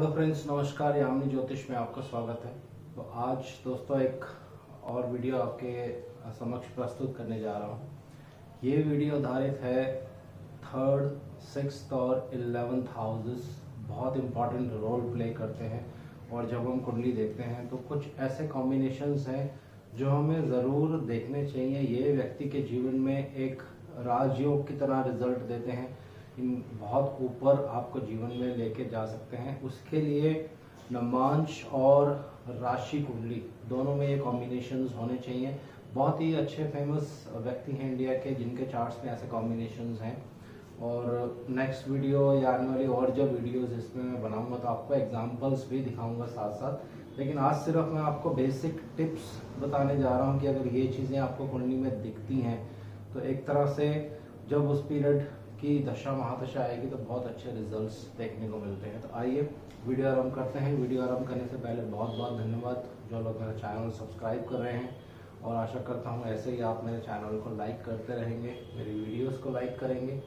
Hello friends, नमस्कार। यामिनी ज्योतिष में आपका स्वागत है। तो आज दोस्तों एक और वीडियो आपके समक्ष प्रस्तुत करने जा रहा हूँ। ये वीडियो आधारित है 3rd, 6th और 11th हाउसेस बहुत इंपॉर्टेंट रोल प्ले करते हैं। और जब हम कुंडली देखते हैं तो कुछ ऐसे कॉम्बिनेशंस हैं जो हमें ज़रूर देखने चाहिए। ये व्यक्ति के जीवन में एक राजयोग की तरह रिजल्ट देते हैं, इन बहुत ऊपर आपको जीवन में लेके जा सकते हैं। उसके लिए नवांश और राशि कुंडली दोनों में ये कॉम्बिनेशंस होने चाहिए। बहुत ही अच्छे फेमस व्यक्ति हैं इंडिया के जिनके चार्ट्स में ऐसे कॉम्बिनेशंस हैं। और नेक्स्ट वीडियो या आने वाली और जब वीडियोस इसमें मैं बनाऊंगा तो आपको एग्जांपल्स भी दिखाऊंगा साथ साथ। लेकिन आज सिर्फ मैं आपको बेसिक टिप्स बताने जा रहा हूँ कि अगर ये चीज़ें आपको कुंडली में दिखती हैं तो एक तरह से जब उस पीरियड की दशा महादशा आएगी तो बहुत अच्छे रिजल्ट्स देखने को मिलते हैं। तो आइए वीडियो आरंभ करते हैं। वीडियो आरंभ करने से पहले बहुत बहुत धन्यवाद जो लोग मेरा चैनल सब्सक्राइब कर रहे हैं, और आशा करता हूँ ऐसे ही आप मेरे चैनल को लाइक करते रहेंगे, मेरी वीडियोस को लाइक करेंगे,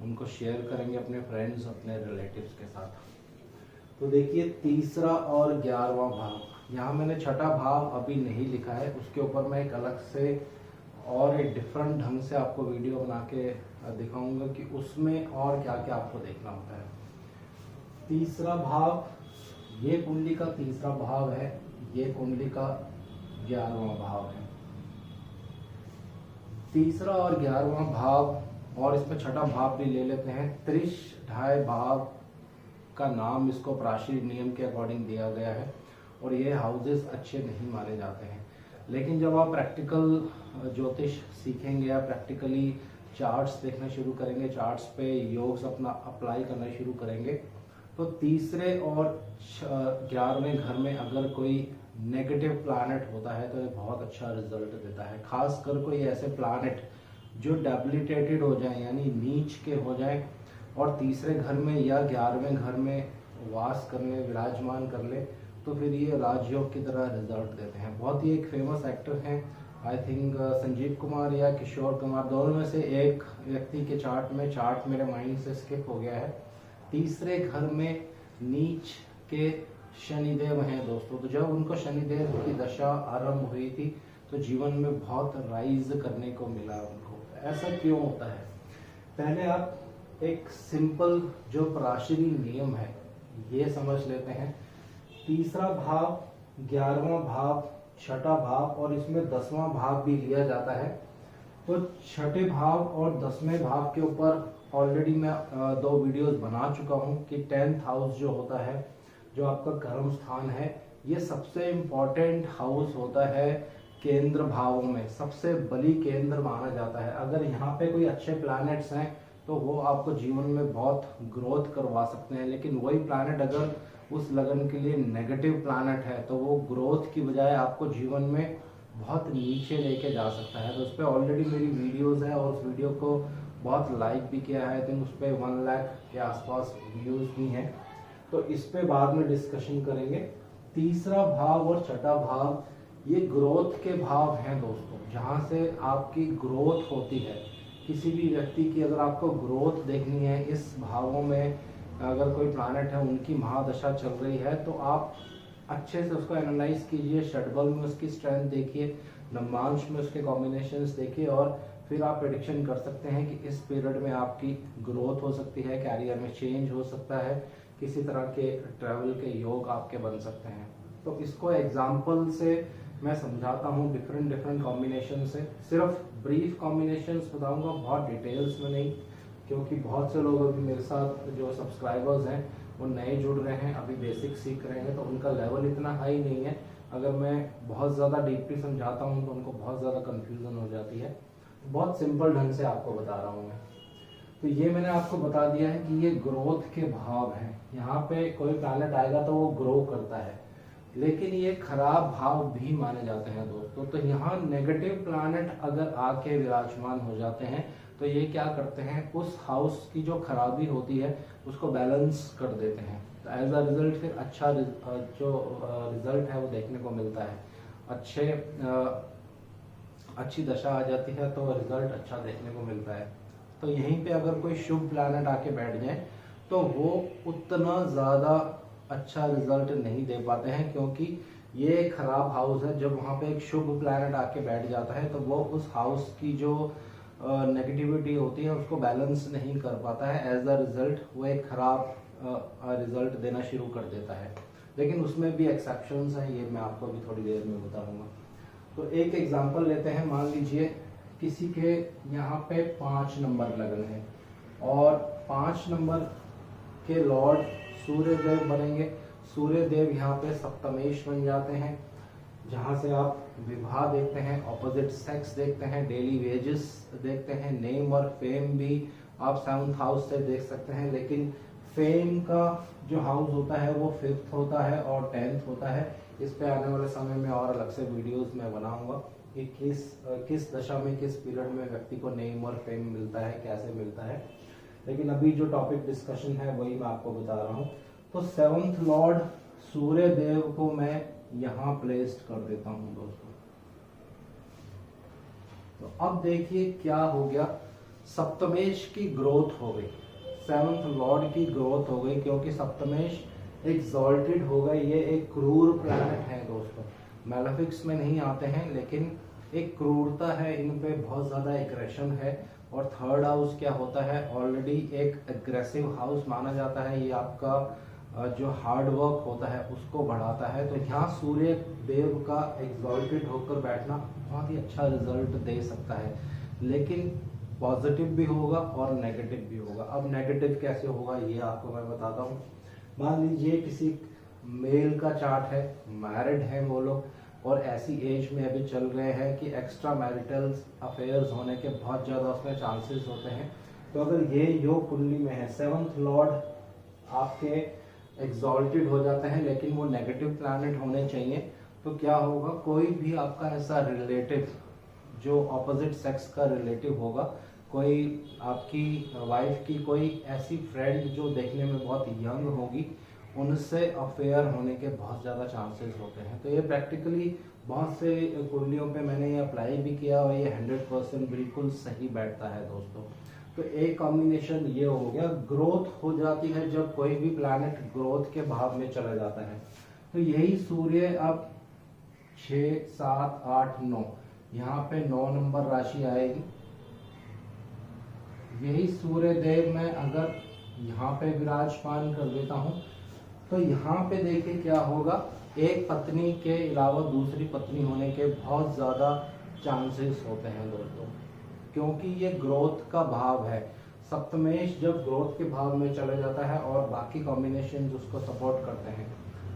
उनको शेयर करेंगे अपने फ्रेंड्स, अपने रिलेटिव्स के साथ। तो देखिए, तीसरा और 11वां भाव, यहाँ मैंने छठा भाव अभी नहीं लिखा है, उसके ऊपर मैं एक अलग से और एक डिफरेंट ढंग से आपको वीडियो बना के दिखाऊंगा कि उसमें और क्या क्या आपको देखना होता है। तीसरा भाव, ये कुंडली का तीसरा भाव है, ये कुंडली का 11वां भाव है। तीसरा और 11वां भाव, और इसमें छठा भाव भी ले लेते हैं। त्रिश-ढाई भाव का नाम इसको प्राचीन नियम के अकॉर्डिंग दिया गया है, और ये हाउसेस अच्छे नहीं माने जाते हैं। लेकिन जब आप प्रैक्टिकल ज्योतिष सीखेंगे या प्रैक्टिकली चार्ट्स देखना शुरू करेंगे, चार्ट्स पे योग्स अपना अप्लाई करना शुरू करेंगे, तो तीसरे और 11वें घर में अगर कोई नेगेटिव प्लैनेट होता है तो ये बहुत अच्छा रिजल्ट देता है। खासकर कोई ऐसे प्लैनेट जो डेबिलिटेटेड हो जाए यानी नीच के हो जाए और तीसरे घर में या 11वें घर में वास करने विराजमान कर ले तो फिर ये राजयोग की तरह रिजल्ट देते हैं। बहुत ही एक फेमस एक्टर हैं, आई थिंक संजीव कुमार या किशोर कुमार, दोनों में से एक व्यक्ति के चार्ट में, चार्ट मेरे माइंड से स्किप हो गया है, तीसरे घर में नीच के शनिदेव हैं दोस्तों। तो जब उनको शनिदेव की दशा आरंभ हुई थी तो जीवन में बहुत राइज करने को मिला उनको। ऐसा क्यों होता है? पहले आप एक सिंपल जो प्राचीन नियम है ये समझ लेते हैं। तीसरा भाव, 11वां भाव, छठा भाव और इसमें 10वां भाव भी लिया जाता है। तो छठे भाव और 10वें भाव के ऊपर ऑलरेडी मैं 2 वीडियोस बना चुका हूं कि 10th हाउस जो होता है, जो आपका कर्म स्थान है, ये सबसे इम्पोर्टेंट हाउस होता है। केंद्र भावों में सबसे बली केंद्र माना जाता है। अगर यहाँ पे कोई अच्छे प्लैनेट्स हैं तो वो आपको जीवन में बहुत ग्रोथ करवा सकते हैं। लेकिन वही प्लैनेट अगर उस लगन के लिए नेगेटिव प्लैनेट है तो वो ग्रोथ की बजाय आपको जीवन में बहुत नीचे लेके जा सकता है। तो उस पर ऑलरेडी मेरी वीडियोस है और उस वीडियो को बहुत लाइक भी किया है। आई थिंक उस पर 1 लाख के आसपास व्यूज भी हैं। तो इस पे बाद में डिस्कशन करेंगे। तीसरा भाव और छठा भाव ये ग्रोथ के भाव हैं दोस्तों, जहाँ से आपकी ग्रोथ होती है। किसी भी व्यक्ति की अगर आपको ग्रोथ देखनी है, इस भावों में अगर कोई प्लैनेट है उनकी महादशा चल रही है तो आप अच्छे से उसको एनालाइज कीजिए। षटबल में उसकी स्ट्रेंथ देखिए, नवांश में उसके कॉम्बिनेशंस देखिए, और फिर आप प्रेडिक्शन कर सकते हैं कि इस पीरियड में आपकी ग्रोथ हो सकती है, कैरियर में चेंज हो सकता है, किसी तरह के ट्रैवल के योग आपके बन सकते हैं। तो इसको एग्जाम्पल से मैं समझाता हूँ, डिफरेंट कॉम्बिनेशन से। सिर्फ ब्रीफ कॉम्बिनेशंस बताऊंगा, बहुत डिटेल्स में नहीं, क्योंकि बहुत से लोग अभी मेरे साथ जो सब्सक्राइबर्स हैं वो नए जुड़ रहे हैं, अभी बेसिक सीख रहे हैं, तो उनका लेवल इतना हाई नहीं है। अगर मैं बहुत ज़्यादा डीपली समझाता हूँ तो उनको बहुत ज़्यादा कन्फ्यूज़न हो जाती है। बहुत सिंपल ढंग से आपको बता रहा हूँ मैं। तो ये मैंने आपको बता दिया है कि ये ग्रोथ के भाव हैं। यहाँ पे कोई प्लैनेट आएगा तो वो ग्रो करता है, लेकिन ये खराब भाव भी माने जाते हैं दोस्तों। तो यहाँ नेगेटिव प्लैनेट अगर आके विराजमान हो जाते हैं तो ये क्या करते हैं, उस हाउस की जो खराबी होती है उसको बैलेंस कर देते हैं। तो एज अ रिजल्ट फिर अच्छा जो रिजल्ट है वो देखने को मिलता है। अच्छी दशा आ जाती है तो रिजल्ट अच्छा देखने को मिलता है। तो यहीं पे अगर कोई शुभ प्लैनेट आके बैठ जाए तो वो उतना ज़्यादा अच्छा रिजल्ट नहीं दे पाते हैं, क्योंकि ये एक खराब हाउस है। जब वहाँ पे एक शुभ प्लैनेट आके बैठ जाता है तो वो उस हाउस की जो नेगेटिविटी होती है उसको बैलेंस नहीं कर पाता है। एज अ रिजल्ट वो एक खराब रिजल्ट देना शुरू कर देता है। लेकिन उसमें भी एक्सेप्शंस हैं, ये मैं आपको भी थोड़ी देर में बताऊंगा। तो एक एग्जांपल लेते हैं। मान लीजिए किसी के यहाँ पे 5 नंबर लग रहे हैं और 5 नंबर के लॉर्ड सूर्य देव बनेंगे। सूर्य देव यहाँ पे सप्तमेश बन जाते हैं, जहाँ से आप विवाह देखते हैं, ऑपोजिट सेक्स देखते हैं, डेली वेजेस देखते हैं, नेम और फेम भी आप 7th हाउस से देख सकते हैं। लेकिन फेम का जो हाउस होता है वो 5th होता है और 10th होता है। इस पे आने वाले समय में और अलग से वीडियोस में बनाऊंगा कि किस दशा में, किस पीरियड में व्यक्ति को नेम और फेम मिलता है, कैसे मिलता है। लेकिन अभी जो टॉपिक डिस्कशन है वही मैं आपको बता रहा हूँ। तो 7th लॉर्ड सूर्य देव को मैं यहाँ प्लेस्ड कर देता हूँ दोस्तों। तो अब देखिए क्या हो गया, सप्तमेश की ग्रोथ हो गई, 7th लॉर्ड की ग्रोथ हो गई, क्योंकि सप्तमेश एक्सॉल्टेड हो गए। ये एक क्रूर प्लैनेट है दोस्तों, मैलेफिक्स में नहीं आते हैं, लेकिन एक क्रूरता है इन पे, बहुत ज्यादा एग्रेशन है। और 3rd हाउस क्या होता है, ऑलरेडी एक एग्रेसिव हाउस माना जाता है। ये आपका जो हार्ड वर्क होता है उसको बढ़ाता है। तो यहाँ सूर्य देव का एक्सॉल्टेड होकर बैठना बहुत ही अच्छा रिजल्ट दे सकता है, लेकिन पॉजिटिव भी होगा और नेगेटिव भी होगा। अब नेगेटिव कैसे होगा ये आपको मैं बताता हूँ। मान लीजिए किसी मेल का चार्ट है, मैरिड है वो लोग और ऐसी एज में अभी चल रहे हैं कि एक्स्ट्रा मैरिटल अफेयर्स होने के बहुत ज़्यादा उसमें चांसेस होते हैं। तो अगर ये योग कुंडली में है, 7th लॉर्ड आपके एक्सॉल्टेड हो जाते हैं, लेकिन वो नेगेटिव प्लैनेट होने चाहिए, तो क्या होगा, कोई भी आपका ऐसा रिलेटिव जो ऑपोजिट सेक्स का रिलेटिव होगा, कोई आपकी वाइफ की कोई ऐसी फ्रेंड जो देखने में बहुत यंग होगी, उनसे अफेयर होने के बहुत ज़्यादा चांसेस होते हैं। तो ये प्रैक्टिकली बहुत से कुंडलियों पे मैंने ये अप्लाई भी किया और ये 100% बिल्कुल सही बैठता है दोस्तों। तो एक कॉम्बिनेशन ये हो गया। ग्रोथ हो जाती है जब कोई भी प्लैनेट ग्रोथ के भाव में चला जाता है। तो यही सूर्य अब 6, 7, 8, 9, यहाँ पे 9 नंबर राशि आएगी। यही सूर्य देव मैं अगर यहाँ पे विराजमान कर देता हूँ तो यहाँ पे देखिए क्या होगा, एक पत्नी के अलावा दूसरी पत्नी होने के बहुत ज़्यादा चांसेस होते हैं दोस्तों, क्योंकि ये ग्रोथ का भाव है। सप्तमेश जब ग्रोथ के भाव में चला जाता है और बाकी कॉम्बिनेशन उसको सपोर्ट करते हैं।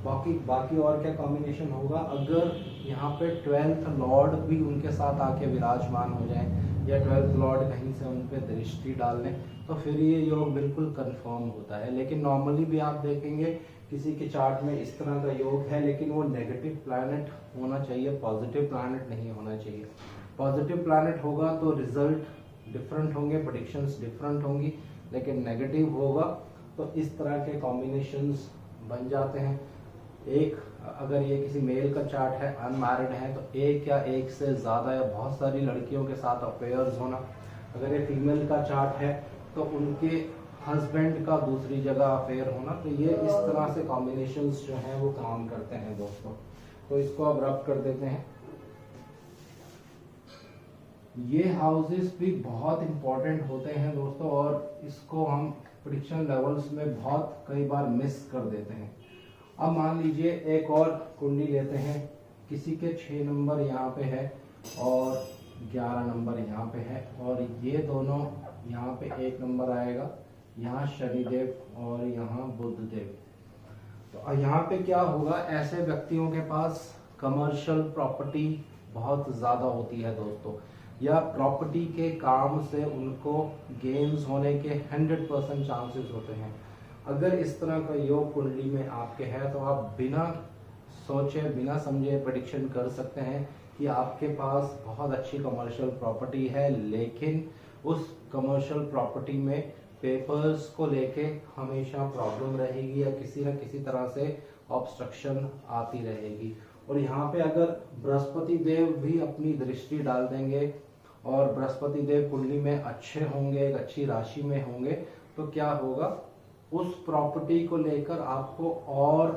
बाकी और क्या कॉम्बिनेशन होगा, अगर यहाँ पे 12th लॉर्ड भी उनके साथ आके विराजमान हो जाए या 12th लॉर्ड कहीं से उन पे दृष्टि डाल लें, तो फिर ये योग बिल्कुल कंफर्म होता है। लेकिन नॉर्मली भी आप देखेंगे किसी के चार्ट में इस तरह का योग है, लेकिन वो नेगेटिव प्लैनेट होना चाहिए, पॉजिटिव प्लैनेट नहीं होना चाहिए। पॉजिटिव प्लैनेट होगा तो रिजल्ट डिफरेंट होंगे, प्रेडिक्शंस डिफरेंट होंगी, लेकिन नेगेटिव होगा तो इस तरह के कॉम्बिनेशंस बन जाते हैं। एक अगर ये किसी मेल का चार्ट है, अनमैरिड है, तो एक या एक से ज़्यादा या बहुत सारी लड़कियों के साथ अफेयर्स होना। अगर ये फीमेल का चार्ट है तो उनके हस्बैंड का दूसरी जगह अफेयर होना। तो ये इस तरह से कॉम्बिनेशंस जो हैं वो काम करते हैं दोस्तों। तो इसको अब रब कर देते हैं। ये हाउसेस भी बहुत इंपॉर्टेंट होते हैं दोस्तों, और इसको हम प्रेडिक्शन लेवल्स में बहुत कई बार मिस कर देते हैं। अब मान लीजिए एक और कुंडली लेते हैं, किसी के 6 नंबर यहाँ पे है और 11 नंबर यहाँ पे है, और ये दोनों यहाँ पे 1 नंबर आएगा, यहाँ शनिदेव और यहाँ बुध देव। तो यहाँ पे क्या होगा, ऐसे व्यक्तियों के पास कमर्शियल प्रॉपर्टी बहुत ज़्यादा होती है दोस्तों, या प्रॉपर्टी के काम से उनको गेन्स होने के 100% चांसेस होते हैं। अगर इस तरह का योग कुंडली में आपके है तो आप बिना सोचे बिना समझे प्रेडिक्शन कर सकते हैं कि आपके पास बहुत अच्छी कमर्शियल प्रॉपर्टी है, लेकिन उस कमर्शियल प्रॉपर्टी में पेपर्स को लेके हमेशा प्रॉब्लम रहेगी या किसी न किसी तरह से ऑब्स्ट्रक्शन आती रहेगी। और यहाँ पे अगर बृहस्पति देव भी अपनी दृष्टि डाल देंगे और बृहस्पति देव कुंडली में अच्छे होंगे, एक अच्छी राशि में होंगे, तो क्या होगा, उस प्रॉपर्टी को लेकर आपको और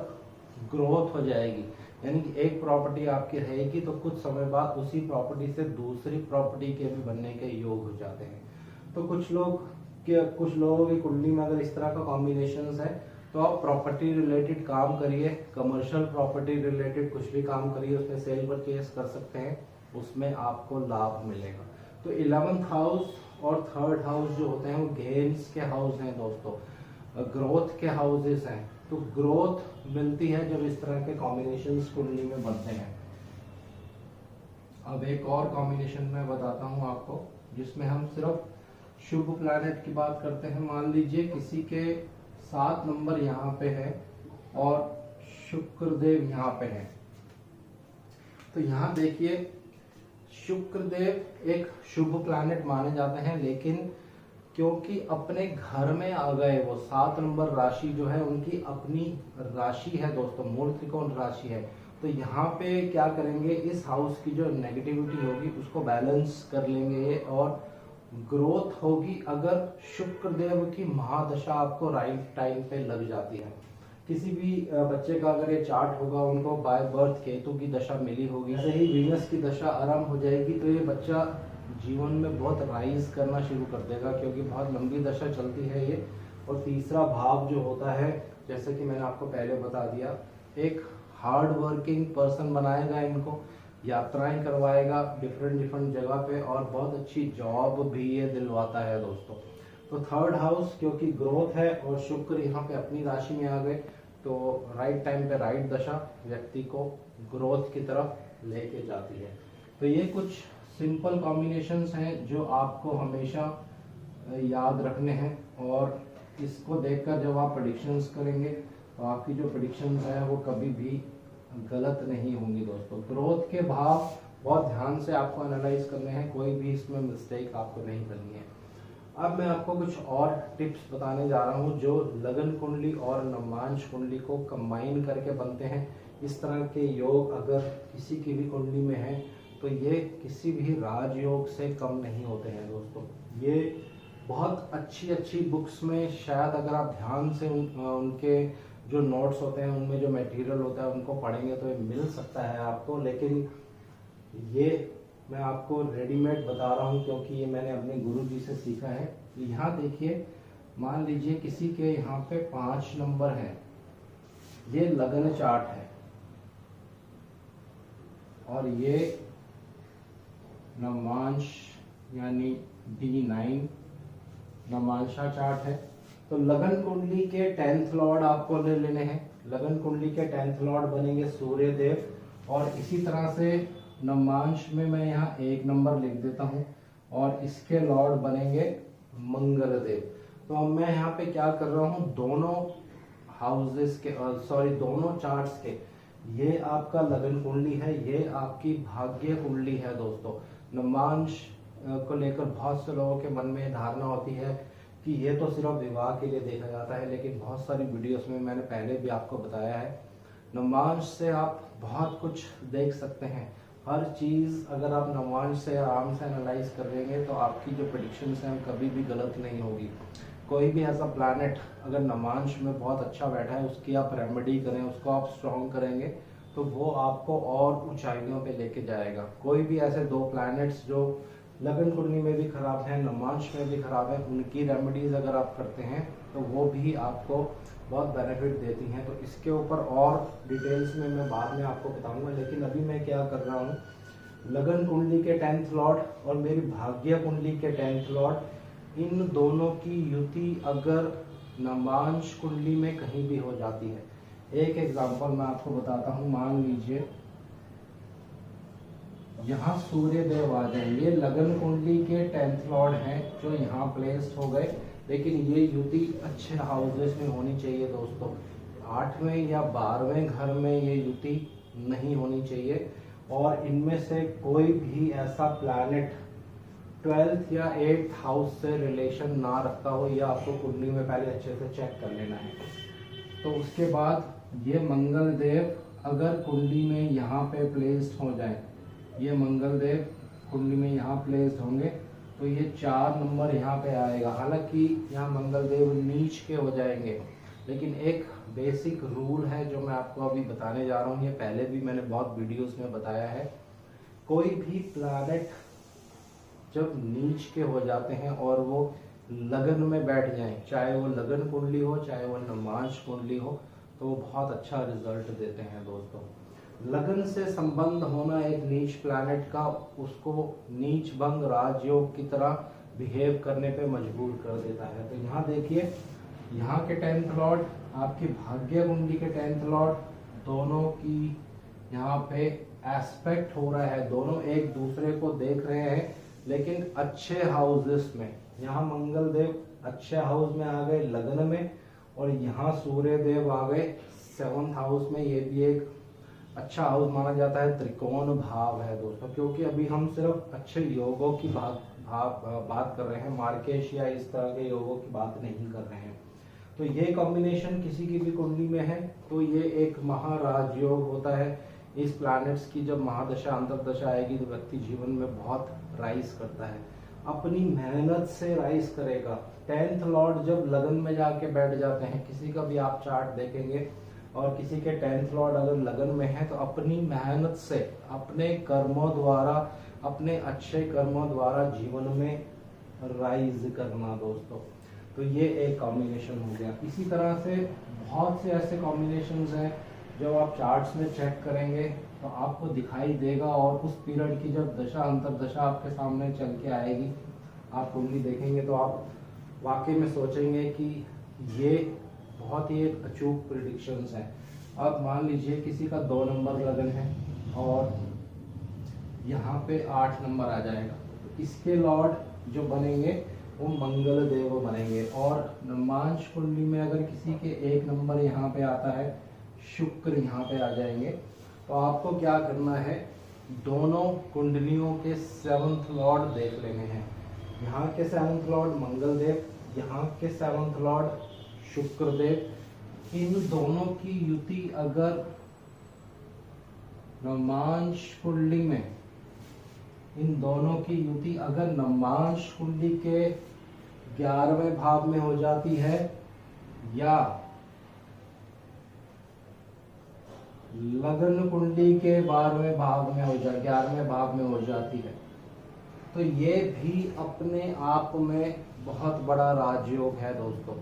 ग्रोथ हो जाएगी। यानी कि एक प्रॉपर्टी आपकी रहेगी तो कुछ समय बाद उसी प्रॉपर्टी से दूसरी प्रॉपर्टी के भी बनने के योग हो जाते हैं। तो कुछ लोगों की कुंडली में अगर इस तरह का कॉम्बिनेशन है तो आप प्रॉपर्टी रिलेटेड काम करिए, कमर्शियल प्रॉपर्टी रिलेटेड कुछ भी काम करिए, उसमें सेल परचेज कर सकते हैं, उसमें आपको लाभ मिलेगा। तो 11th हाउस और 3rd हाउस जो होते हैं वो गेन्स के हाउस हैं दोस्तों, ग्रोथ के हाउसेस हैं। तो ग्रोथ मिलती है जब इस तरह के कॉम्बिनेशंस कुंडली में बनते हैं। अब एक और कॉम्बिनेशन मैं बताता हूं आपको जिसमें हम सिर्फ शुभ प्लैनेट की बात करते हैं। मान लीजिए किसी के 7 नंबर यहाँ पे है और शुक्रदेव यहाँ पे है, तो यहाँ देखिए शुक्रदेव एक शुभ प्लैनेट माने जाते हैं, लेकिन क्योंकि अपने घर में आ गए, वो 7 नंबर राशि जो है उनकी अपनी राशि है दोस्तों, मूल त्रिकोण राशि है। तो यहाँ पे क्या करेंगे, इस हाउस की जो नेगेटिविटी होगी उसको बैलेंस कर लेंगे ये, और ग्रोथ होगी अगर शुक्रदेव की महादशा आपको राइट टाइम पे लग जाती है। किसी भी बच्चे का अगर ये चार्ट होगा, उनको बाय बर्थ केतु की दशा मिली होगी, ऐसे ही वीनस की दशा आरंभ हो जाएगी, तो ये बच्चा जीवन में बहुत राइज करना शुरू कर देगा, क्योंकि बहुत लंबी दशा चलती है ये। और तीसरा भाव जो होता है, जैसे कि मैंने आपको पहले बता दिया, एक हार्ड वर्किंग पर्सन बनाएगा इनको, यात्राएं करवाएगा डिफरेंट जगह पे, और बहुत अच्छी जॉब भी ये दिलवाता है दोस्तों। तो 3rd हाउस क्योंकि ग्रोथ है और शुक्र यहाँ पे अपनी राशि में आ गए, तो राइट टाइम पे राइट दशा व्यक्ति को ग्रोथ की तरफ लेके जाती है। तो ये कुछ सिंपल कॉम्बिनेशंस हैं जो आपको हमेशा याद रखने हैं, और इसको देखकर जब आप प्रेडिक्शंस करेंगे तो आपकी जो प्रेडिक्शंस है वो कभी भी गलत नहीं होंगी दोस्तों। ग्रोथ के भाव बहुत ध्यान से आपको एनालाइज करने हैं, कोई भी इसमें मिस्टेक आपको नहीं करनी है। अब मैं आपको कुछ और टिप्स बताने जा रहा हूँ जो लगन कुंडली और नवमांश कुंडली को कंबाइन करके बनते हैं। इस तरह के योग अगर किसी की भी कुंडली में है तो ये किसी भी राजयोग से कम नहीं होते हैं दोस्तों। ये बहुत अच्छी बुक्स में शायद अगर आप ध्यान से उनके जो नोट्स होते हैं, उनमें जो मटेरियल होता है उनको पढ़ेंगे तो ये मिल सकता है आपको, लेकिन ये मैं आपको रेडीमेड बता रहा हूँ क्योंकि ये मैंने अपने गुरुजी से सीखा है। यहाँ देखिए, मान लीजिए किसी के यहाँ पे 5 नंबर है, ये लगन चार्ट है, और ये नवमांश यानी D9 नवमांशा चार्ट है। तो लगन कुंडली के 10th लॉर्ड आपको ले लेने हैं। लगन कुंडली के 10th लॉर्ड बनेंगे सूर्य देव, और इसी तरह से नवमांश में मैं यहाँ 1 नंबर लिख देता हूँ, और इसके लॉर्ड बनेंगे मंगल देव। तो अब मैं यहाँ पे क्या कर रहा हूँ, दोनों हाउसेस के दोनों चार्ट्स के, ये आपका लगन कुंडली है, ये आपकी भाग्य कुंडली है दोस्तों। नवमांश को लेकर बहुत से लोगों के मन में धारणा होती है कि ये तो सिर्फ विवाह के लिए देखा जाता है, लेकिन बहुत सारी वीडियोस में मैंने पहले भी आपको बताया है, नवमांश से आप बहुत कुछ देख सकते हैं। हर चीज़ अगर आप नवमांश से आराम से एनालाइज कर लेंगे तो आपकी जो प्रेडिक्शंस हैं कभी भी गलत नहीं होगी। कोई भी ऐसा प्लैनेट अगर नवमांश में बहुत अच्छा बैठा है, उसकी आप रेमेडी करें, उसको आप स्ट्रॉन्ग करेंगे तो वो आपको और ऊंचाइयों पे लेके जाएगा। कोई भी ऐसे 2 प्लैनेट्स जो लगन कुंडली में भी खराब है, नवमांश में भी खराब है, उनकी रेमेडीज अगर आप करते हैं तो वो भी आपको बहुत बेनिफिट देती हैं। तो इसके ऊपर और डिटेल्स में मैं बाद में आपको बताऊंगा, लेकिन अभी मैं क्या कर रहा हूँ, लगन कुंडली के 10th लॉर्ड और मेरी भाग्य कुंडली के 10th लॉर्ड, इन दोनों की युति अगर नवमांश कुंडली में कहीं भी हो जाती है, एक एग्जांपल मैं आपको बताता हूँ। मान लीजिए यहाँ सूर्य देव आ जाए, ये लगन कुंडली के 10th लॉर्ड हैं जो यहाँ प्लेस्ड हो गए, लेकिन ये युति अच्छे हाउसेस में होनी चाहिए दोस्तों। 8वें या 12वें घर में ये युति नहीं होनी चाहिए, और इनमें से कोई भी ऐसा प्लैनेट 12th या 8th हाउस से रिलेशन ना रखता हो, या आपको कुंडली में पहले अच्छे से चेक कर लेना है। तो उसके बाद ये मंगल देव अगर कुंडली में यहाँ पे प्लेस्ड हो जाए, ये मंगल देव कुंडली में यहाँ प्लेस्ड होंगे, तो ये 4 नंबर यहाँ पे आएगा। हालांकि यहाँ मंगल देव नीच के हो जाएंगे, लेकिन एक बेसिक रूल है जो मैं आपको अभी बताने जा रहा हूँ। ये पहले भी मैंने बहुत वीडियोस में बताया है। कोई भी प्लैनेट जब नीच के हो जाते हैं और वो लगन में बैठ जाएं, चाहे वो लगन कुंडली हो चाहे वो नवांश कुंडली हो, तो वो बहुत अच्छा रिजल्ट देते हैं दोस्तों। लगन से संबंध होना एक नीच प्लैनेट का उसको नीच भंग राजयोग की तरह बिहेव करने पे मजबूर कर देता है। तो यहाँ देखिए, यहाँ के 10th लॉर्ड, आपकी भाग्य कुंडली के 10th लॉर्ड, दोनों की यहाँ पे एस्पेक्ट हो रहा है, दोनों एक दूसरे को देख रहे हैं, लेकिन अच्छे हाउसेस में। यहाँ मंगल देव अच्छे हाउस में आ गए लगन में, और यहाँ सूर्य देव आ गए 7th हाउस में। ये भी एक अच्छा हाउस माना जाता है, त्रिकोण भाव है दोस्तों, क्योंकि अभी हम सिर्फ अच्छे योगों की बात कर रहे हैं, मार्केश या इस तरह के योगों की बात नहीं कर रहे हैं। तो ये कॉम्बिनेशन किसी की भी कुंडली में है तो ये एक महाराज योग होता है। इस प्लैनेट्स की जब महादशा अंतरदशा आएगी तो व्यक्ति जीवन में बहुत राइज करता है, अपनी मेहनत से राइज करेगा। 10th लॉर्ड जब लगन में जाके बैठ जाते हैं, किसी का भी आप चार्ट देखेंगे और किसी के 10th लॉर्ड अगर लगन में है तो अपनी मेहनत से, अपने कर्मों द्वारा, अपने अच्छे कर्मों द्वारा जीवन में राइज करना दोस्तों। तो ये एक कॉम्बिनेशन हो गया। इसी तरह से बहुत से ऐसे कॉम्बिनेशंस हैं जो आप चार्ट्स में चेक करेंगे तो आपको दिखाई देगा, और उस पीरियड की जब दशा अंतरदशा आपके सामने चल के आएगी, आप कुंडली देखेंगे तो आप वाकई में सोचेंगे कि ये बहुत ही एक अचूक प्रिडिक्शंस हैं। अब मान लीजिए किसी का 2 नंबर लगन है और यहाँ पे 8 नंबर आ जाएगा, तो इसके लॉर्ड जो बनेंगे वो मंगल देव बनेंगे। और नवांश कुंडली में अगर किसी के 1 नंबर यहाँ पे आता है, शुक्र यहाँ पे आ जाएंगे, तो आपको क्या करना है, दोनों कुंडलियों के 7th लॉर्ड देख लेने हैं। यहाँ के 7th लॉर्ड मंगल देव, यहाँ के 7th लॉर्ड शुक्र देव। इन दोनों की युति अगर नवांश कुंडली में, इन दोनों की युति अगर नवांश कुंडली के 11वें भाव में हो जाती है या लगन कुंडली के 12वें भाव में हो जाए, 11वें भाव में हो जाती है, तो ये भी अपने आप में बहुत बड़ा राजयोग है दोस्तों।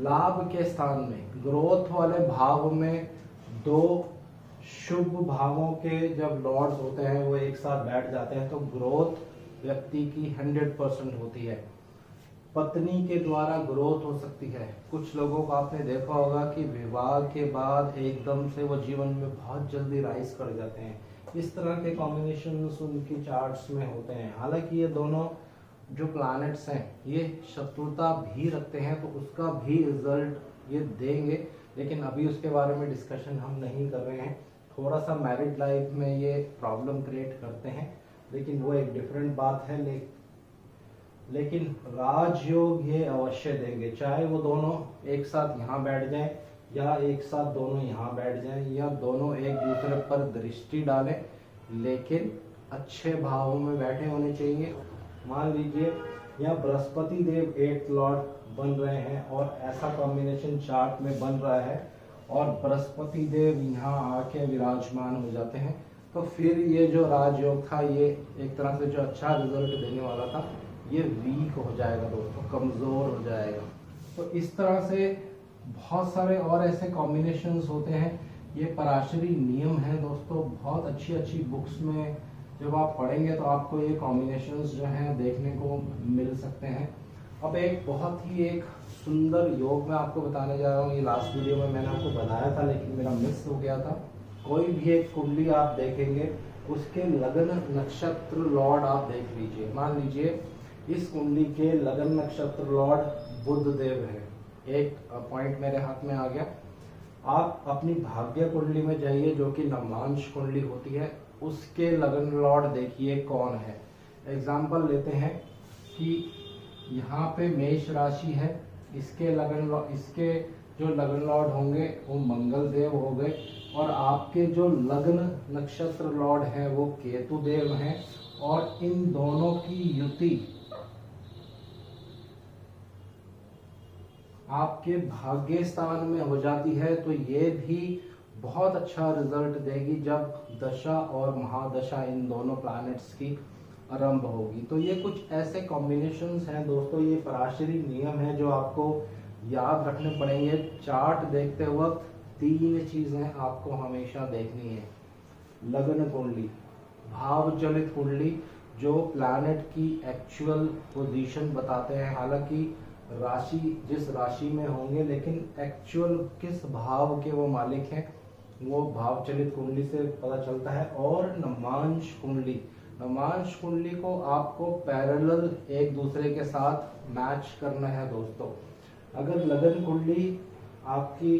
लाभ के स्थान में, ग्रोथ वाले भाव में 2 शुभ भावों के जब लॉर्ड्स होते हैं वो एक साथ बैठ जाते हैं तो ग्रोथ व्यक्ति की 100% होती है। पत्नी के द्वारा ग्रोथ हो सकती है। कुछ लोगों को आपने देखा होगा कि विवाह के बाद एकदम से वो जीवन में बहुत जल्दी राइज कर जाते हैं। इस तरह के कॉम्बिनेशंस उनकी चार्ट्स में होते हैं। हालांकि ये दोनों जो प्लैनेट्स हैं ये शत्रुता भी रखते हैं तो उसका भी रिजल्ट ये देंगे, लेकिन अभी उसके बारे में डिस्कशन हम नहीं कर रहे हैं। थोड़ा सा मैरिड लाइफ में ये प्रॉब्लम क्रिएट करते हैं, लेकिन वो एक डिफरेंट बात है। लेकिन राजयोग ये अवश्य देंगे, चाहे वो दोनों एक साथ यहाँ बैठ जाएं या एक साथ दोनों यहाँ बैठ जाएं या दोनों एक दूसरे पर दृष्टि डालें, लेकिन अच्छे भावों में बैठे होने चाहिए। मान लीजिए यहाँ बृहस्पति देव 8th लॉर्ड बन रहे हैं और ऐसा कॉम्बिनेशन चार्ट में बन रहा है और बृहस्पति देव यहाँ आके विराजमान हो जाते हैं, तो फिर ये जो राजयोग था ये एक तरह से जो अच्छा रिजल्ट देने वाला था ये वीक हो जाएगा दोस्तों, कमज़ोर हो जाएगा। तो इस तरह से बहुत सारे और ऐसे कॉम्बिनेशंस होते हैं। ये पराशरी नियम है दोस्तों, बहुत अच्छी अच्छी बुक्स में जब आप पढ़ेंगे तो आपको ये कॉम्बिनेशंस जो हैं देखने को मिल सकते हैं। अब एक बहुत ही एक सुंदर योग मैं आपको बताने जा रहा हूँ। ये लास्ट वीडियो में मैंने आपको बताया था लेकिन मेरा मिस हो गया था। कोई भी एक कुंडली आप देखेंगे उसके लगन नक्षत्र लॉर्ड आप देख लीजिए। मान लीजिए इस कुंडली के लगन नक्षत्र लॉर्ड बुध देव है। एक पॉइंट मेरे हाथ में आ गया। आप अपनी भाग्य कुंडली में जाइए जो कि नवांश कुंडली होती है, उसके लगन लॉर्ड देखिए कौन है। एग्जाम्पल लेते हैं कि यहाँ पे मेष राशि है, इसके जो लगन लॉर्ड होंगे वो मंगल देव हो गए और आपके जो लग्न नक्षत्र लॉर्ड है वो केतु देव हैं और इन दोनों की युति आपके भाग्य स्थान में हो जाती है तो ये भी बहुत अच्छा रिजल्ट देगी जब दशा और महादशा इन दोनों प्लैनेट्स की आरंभ होगी। तो ये कुछ ऐसे कॉम्बिनेशंस हैं दोस्तों, ये पराशरी नियम है जो आपको याद रखने पड़ेंगे। चार्ट देखते वक्त 3 चीजें आपको हमेशा देखनी है। लग्न कुंडली, भाव चलित कुंडली जो प्लैनेट की एक्चुअल पोजीशन बताते हैं, हालांकि राशि जिस राशि में होंगे लेकिन एक्चुअल किस भाव के वो मालिक हैं वो भाव चलित कुंडली से पता चलता है। और नवांश कुंडली, नवांश कुंडली को आपको पैरेलल एक दूसरे के साथ मैच करना है दोस्तों। अगर लगन कुंडली आपकी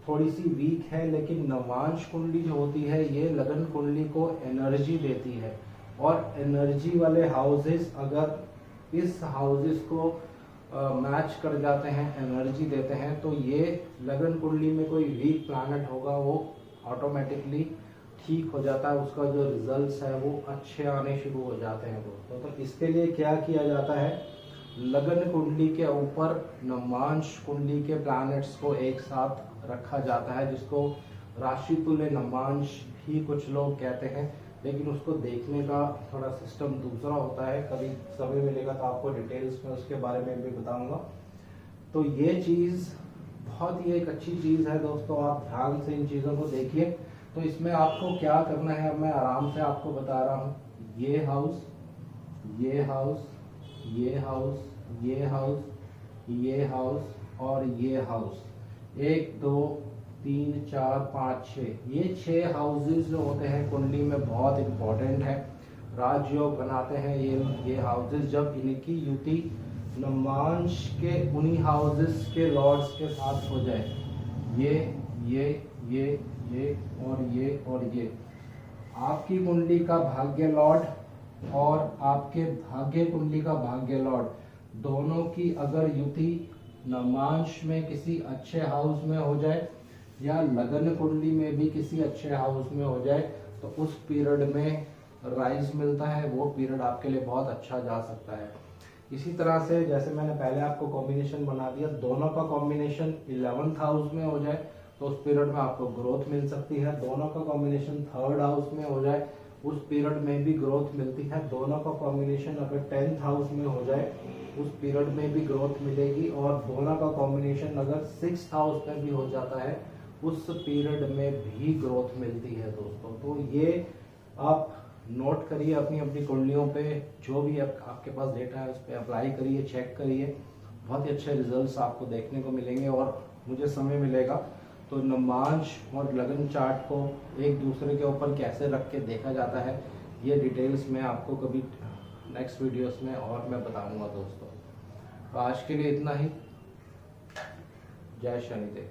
थोड़ी सी वीक है लेकिन नवांश कुंडली जो होती है ये लगन कुंडली को एनर्जी देती है, और एनर्जी वाले हाउसेस अगर इस हाउसेस को मैच कर जाते हैं, एनर्जी देते हैं, तो ये लगन कुंडली में कोई वीक प्लैनेट होगा वो ऑटोमेटिकली ठीक हो जाता है, उसका जो रिजल्ट्स है वो अच्छे आने शुरू हो जाते हैं दोस्तों। तो इसके लिए क्या किया जाता है, लगन कुंडली के ऊपर नवांश कुंडली के प्लैनेट्स को एक साथ रखा जाता है, जिसको राशि तुल्य नवांश भी कुछ लोग कहते हैं, लेकिन उसको देखने का थोड़ा सिस्टम दूसरा होता है। कभी समय मिलेगा तो आपको डिटेल्स में उसके बारे में भी बताऊंगा। तो ये चीज़ बहुत ही एक अच्छी चीज़ है दोस्तों, आप ध्यान से इन चीज़ों को देखिए। तो इसमें आपको क्या करना है, मैं आराम से आपको बता रहा हूँ। ये हाउस, ये हाउस, ये हाउस, ये हाउस, ये हाउस और ये हाउस, 1 2 3 4 5 6, ये 6 हाउसेस जो होते हैं कुंडली में बहुत इंपॉर्टेंट है, राजयोग बनाते हैं ये हाउसेस। जब इनकी युति नवांश के उन्हीं हाउसेस के लॉर्ड्स के साथ हो जाए, ये और ये आपकी कुंडली का भाग्य लॉर्ड और आपके भाग्य कुंडली का भाग्य लॉर्ड दोनों की अगर युति नवांश में किसी अच्छे हाउस में हो जाए या लगन कुंडली में भी किसी अच्छे हाउस में हो जाए, तो उस पीरियड में राइज मिलता है, वो पीरियड आपके लिए बहुत अच्छा जा सकता है। इसी तरह से जैसे मैंने पहले आपको कॉम्बिनेशन बना दिया, दोनों का कॉम्बिनेशन 11th हाउस में हो जाए तो उस पीरियड में आपको ग्रोथ मिल सकती है। दोनों का कॉम्बिनेशन 3rd हाउस में हो जाए उस पीरियड में भी ग्रोथ मिलती है। दोनों का कॉम्बिनेशन अगर 10th हाउस में हो जाए उस पीरियड में भी ग्रोथ मिलेगी, और दोनों का कॉम्बिनेशन अगर 6th हाउस में भी हो जाता है उस पीरियड में भी ग्रोथ मिलती है दोस्तों। तो ये आप नोट करिए अपनी अपनी कुंडलियों पे, जो भी आपके पास डेटा है उस पर अप्लाई करिए, चेक करिए, बहुत ही अच्छे रिजल्ट्स आपको देखने को मिलेंगे। और मुझे समय मिलेगा तो नवांश और लगन चार्ट को एक दूसरे के ऊपर कैसे रख के देखा जाता है ये डिटेल्स मैं आपको कभी नेक्स्ट वीडियोस में और मैं बताऊंगा दोस्तों। तो आज के लिए इतना ही। जय शनिदेव।